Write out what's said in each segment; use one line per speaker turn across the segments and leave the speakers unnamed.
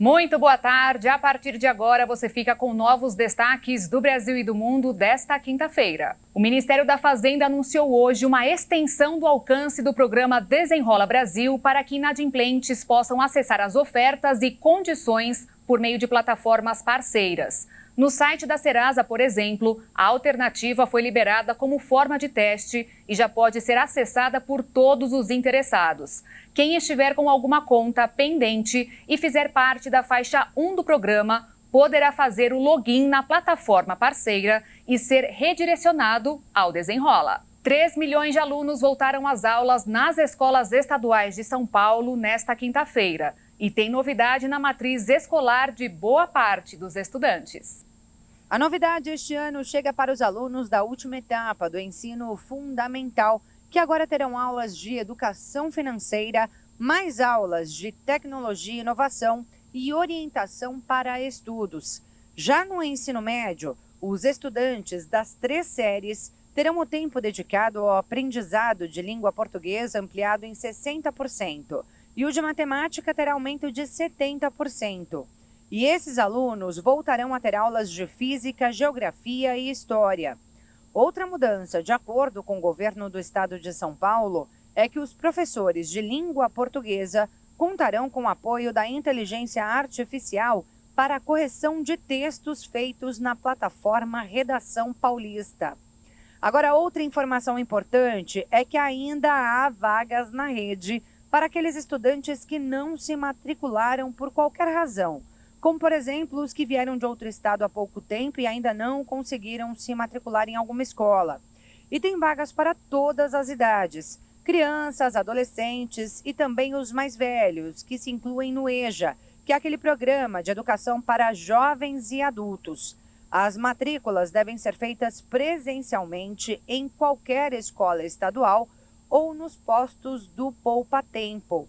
Muito boa tarde. A partir de agora, você fica com novos destaques do Brasil e do mundo desta quinta-feira. O Ministério da Fazenda anunciou hoje uma extensão do alcance do programa Desenrola Brasil para que inadimplentes possam acessar as ofertas e condições por meio de plataformas parceiras. No site da Serasa, por exemplo, a alternativa foi liberada como forma de teste e já pode ser acessada por todos os interessados. Quem estiver com alguma conta pendente e fizer parte da faixa 1 do programa poderá fazer o login na plataforma parceira e ser redirecionado ao Desenrola. 3 milhões de alunos voltaram às aulas nas escolas estaduais de São Paulo nesta quinta-feira. E tem novidade na matriz escolar de boa parte dos estudantes.
A novidade este ano chega para os alunos da última etapa do ensino fundamental, que agora terão aulas de educação financeira, mais aulas de tecnologia e inovação e orientação para estudos. Já no ensino médio, os estudantes das 3 séries terão o tempo dedicado ao aprendizado de língua portuguesa ampliado em 60%. E o de matemática terá aumento de 70%. E esses alunos voltarão a ter aulas de física, geografia e história. Outra mudança, de acordo com o governo do estado de São Paulo, é que os professores de língua portuguesa contarão com o apoio da inteligência artificial para a correção de textos feitos na plataforma Redação Paulista. Agora, outra informação importante é que ainda há vagas na rede para aqueles estudantes que não se matricularam por qualquer razão, como, por exemplo, os que vieram de outro estado há pouco tempo e ainda não conseguiram se matricular em alguma escola. E tem vagas para todas as idades, crianças, adolescentes e também os mais velhos, que se incluem no EJA, que é aquele programa de educação para jovens e adultos. As matrículas devem ser feitas presencialmente em qualquer escola estadual ou nos postos do Poupa Tempo.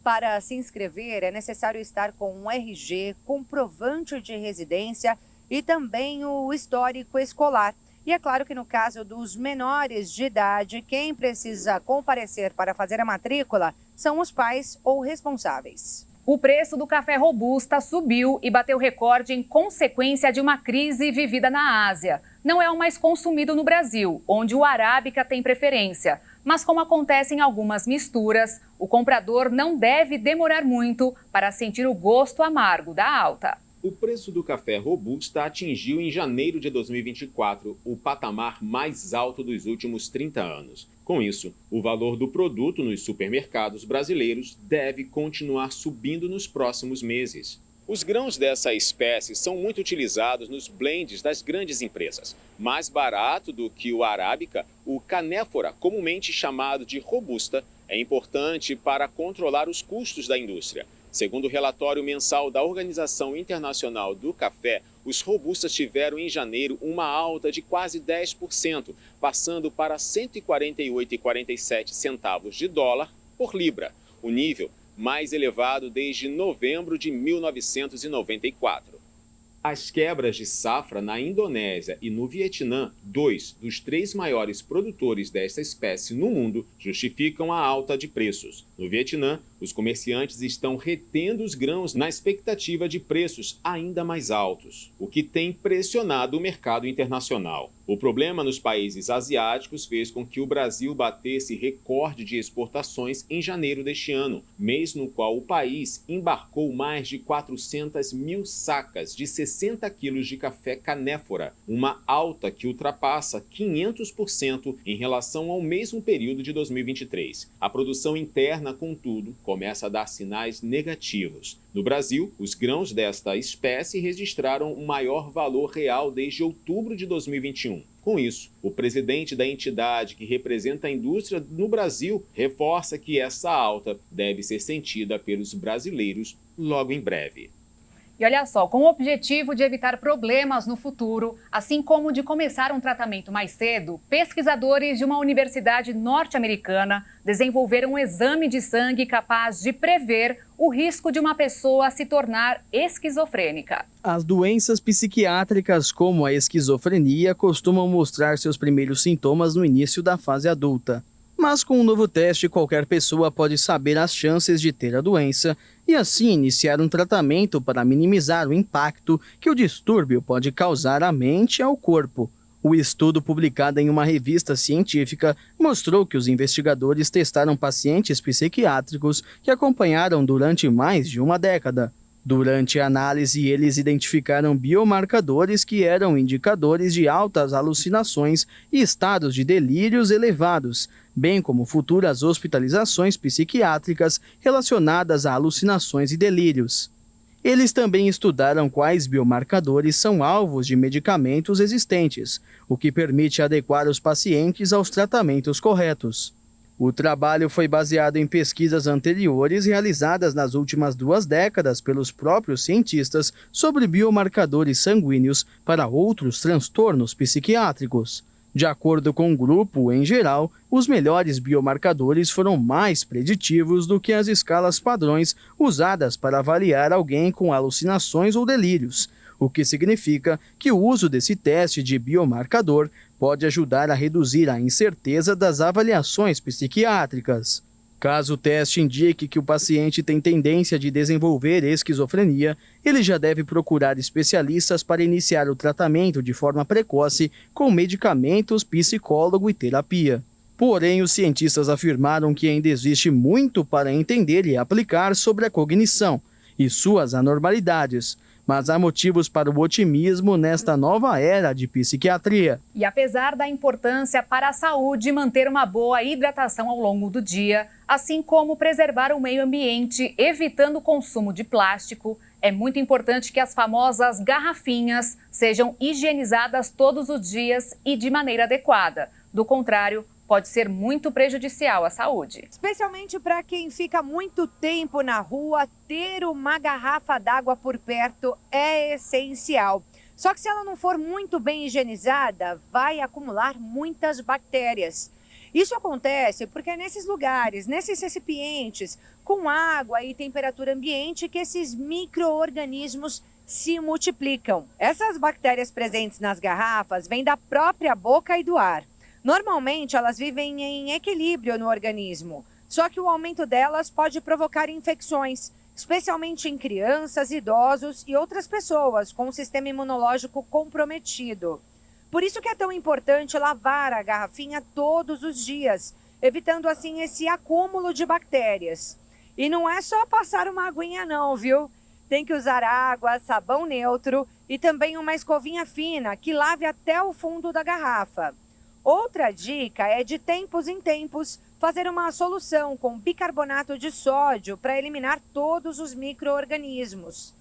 Para se inscrever, é necessário estar com um RG, comprovante de residência e também o histórico escolar. E é claro que no caso dos menores de idade, quem precisa comparecer para fazer a matrícula são os pais ou responsáveis.
O preço do café robusta subiu e bateu recorde em consequência de uma crise vivida na Ásia. Não é o mais consumido no Brasil, onde o arábica tem preferência. Mas como acontece em algumas misturas, o comprador não deve demorar muito para sentir o gosto amargo da alta.
O preço do café robusta atingiu em janeiro de 2024 o patamar mais alto dos últimos 30 anos. Com isso, o valor do produto nos supermercados brasileiros deve continuar subindo nos próximos meses. Os grãos dessa espécie são muito utilizados nos blends das grandes empresas. Mais barato do que o arábica, o canéfora, comumente chamado de robusta, é importante para controlar os custos da indústria. Segundo o relatório mensal da Organização Internacional do Café, os robustas tiveram em janeiro uma alta de quase 10%, passando para 148,47 centavos de dólar por libra, o nível mais elevado desde novembro de 1994. As quebras de safra na Indonésia e no Vietnã, 2 dos 3 maiores produtores desta espécie no mundo, justificam a alta de preços. No Vietnã, os comerciantes estão retendo os grãos na expectativa de preços ainda mais altos, o que tem pressionado o mercado internacional. O problema nos países asiáticos fez com que o Brasil batesse recorde de exportações em janeiro deste ano, mês no qual o país embarcou mais de 400 mil sacas de 60 quilos de café canéfora, uma alta que ultrapassa 500% em relação ao mesmo período de 2023. A produção interna, contudo, começa a dar sinais negativos. No Brasil, os grãos desta espécie registraram o maior valor real desde outubro de 2021. Com isso, o presidente da entidade que representa a indústria no Brasil reforça que essa alta deve ser sentida pelos brasileiros logo em breve.
E olha só, com o objetivo de evitar problemas no futuro, assim como de começar um tratamento mais cedo, pesquisadores de uma universidade norte-americana desenvolveram um exame de sangue capaz de prever o risco de uma pessoa se tornar esquizofrênica.
As doenças psiquiátricas, como a esquizofrenia, costumam mostrar seus primeiros sintomas no início da fase adulta. Mas com o novo teste, qualquer pessoa pode saber as chances de ter a doença e assim iniciar um tratamento para minimizar o impacto que o distúrbio pode causar à mente e ao corpo. O estudo, publicado em uma revista científica, mostrou que os investigadores testaram pacientes psiquiátricos que acompanharam durante mais de uma década. Durante a análise, eles identificaram biomarcadores que eram indicadores de altas alucinações e estados de delírios elevados, bem como futuras hospitalizações psiquiátricas relacionadas a alucinações e delírios. Eles também estudaram quais biomarcadores são alvos de medicamentos existentes, o que permite adequar os pacientes aos tratamentos corretos. O trabalho foi baseado em pesquisas anteriores realizadas nas últimas 2 décadas pelos próprios cientistas sobre biomarcadores sanguíneos para outros transtornos psiquiátricos. De acordo com o grupo, em geral, os melhores biomarcadores foram mais preditivos do que as escalas padrões usadas para avaliar alguém com alucinações ou delírios, o que significa que o uso desse teste de biomarcador pode ajudar a reduzir a incerteza das avaliações psiquiátricas. Caso o teste indique que o paciente tem tendência de desenvolver esquizofrenia, ele já deve procurar especialistas para iniciar o tratamento de forma precoce com medicamentos, psicólogo e terapia. Porém, os cientistas afirmaram que ainda existe muito para entender e aplicar sobre a cognição e suas anormalidades, mas há motivos para o otimismo nesta nova era de psiquiatria.
E apesar da importância para a saúde manter uma boa hidratação ao longo do dia, assim como preservar o meio ambiente, evitando o consumo de plástico, é muito importante que as famosas garrafinhas sejam higienizadas todos os dias e de maneira adequada. Do contrário, pode ser muito prejudicial à saúde.
Especialmente para quem fica muito tempo na rua, ter uma garrafa d'água por perto é essencial. Só que se ela não for muito bem higienizada, vai acumular muitas bactérias. Isso acontece porque é nesses lugares, nesses recipientes, com água e temperatura ambiente, que esses micro-organismos se multiplicam. Essas bactérias presentes nas garrafas vêm da própria boca e do ar. Normalmente, elas vivem em equilíbrio no organismo, só que o aumento delas pode provocar infecções, especialmente em crianças, idosos e outras pessoas com o sistema imunológico comprometido. Por isso que é tão importante lavar a garrafinha todos os dias, evitando assim esse acúmulo de bactérias. E não é só passar uma aguinha não, viu? Tem que usar água, sabão neutro e também uma escovinha fina que lave até o fundo da garrafa. Outra dica é, de tempos em tempos, fazer uma solução com bicarbonato de sódio para eliminar todos os micro-organismos.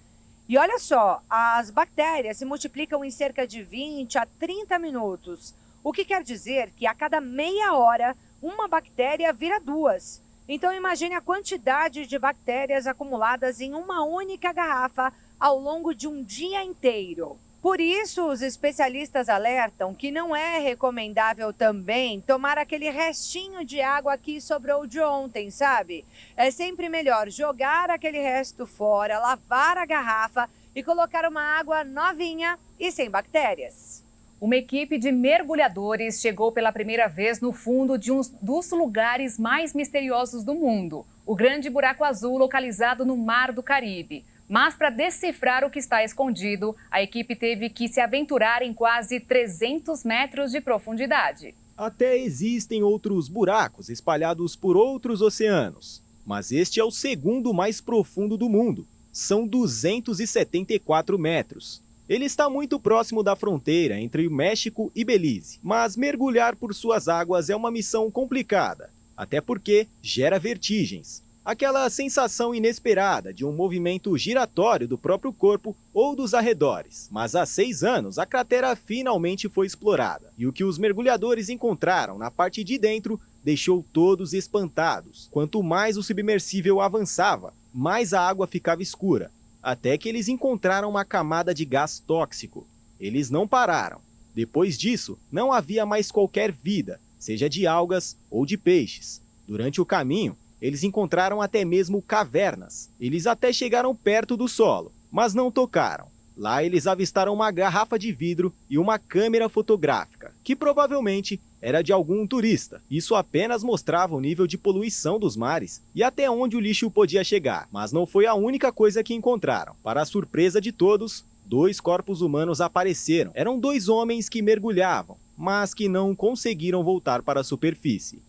E olha só, as bactérias se multiplicam em cerca de 20 a 30 minutos, o que quer dizer que a cada meia hora uma bactéria vira 2. Então imagine a quantidade de bactérias acumuladas em uma única garrafa ao longo de um dia inteiro. Por isso, os especialistas alertam que não é recomendável também tomar aquele restinho de água que sobrou de ontem, sabe? É sempre melhor jogar aquele resto fora, lavar a garrafa e colocar uma água novinha e sem bactérias.
Uma equipe de mergulhadores chegou pela primeira vez no fundo de um dos lugares mais misteriosos do mundo, o Grande Buraco Azul, localizado no Mar do Caribe. Mas para decifrar o que está escondido, a equipe teve que se aventurar em quase 300 metros de profundidade.
Até existem outros buracos espalhados por outros oceanos, mas este é o segundo mais profundo do mundo. São 274 metros. Ele está muito próximo da fronteira entre o México e Belize, mas mergulhar por suas águas é uma missão complicada, até porque gera vertigens. Aquela sensação inesperada de um movimento giratório do próprio corpo ou dos arredores. Mas há 6 anos, a cratera finalmente foi explorada. E o que os mergulhadores encontraram na parte de dentro deixou todos espantados. Quanto mais o submersível avançava, mais a água ficava escura. Até que eles encontraram uma camada de gás tóxico. Eles não pararam. Depois disso, não havia mais qualquer vida, seja de algas ou de peixes. Durante o caminho, eles encontraram até mesmo cavernas. Eles até chegaram perto do solo, mas não tocaram. Lá eles avistaram uma garrafa de vidro e uma câmera fotográfica, que provavelmente era de algum turista. Isso apenas mostrava o nível de poluição dos mares e até onde o lixo podia chegar. Mas não foi a única coisa que encontraram. Para a surpresa de todos, 2 corpos humanos apareceram. Eram 2 homens que mergulhavam, mas que não conseguiram voltar para a superfície.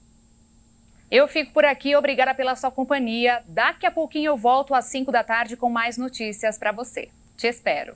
Eu fico por aqui, obrigada pela sua companhia. Daqui a pouquinho eu volto às 5 da tarde com mais notícias para você. Te espero.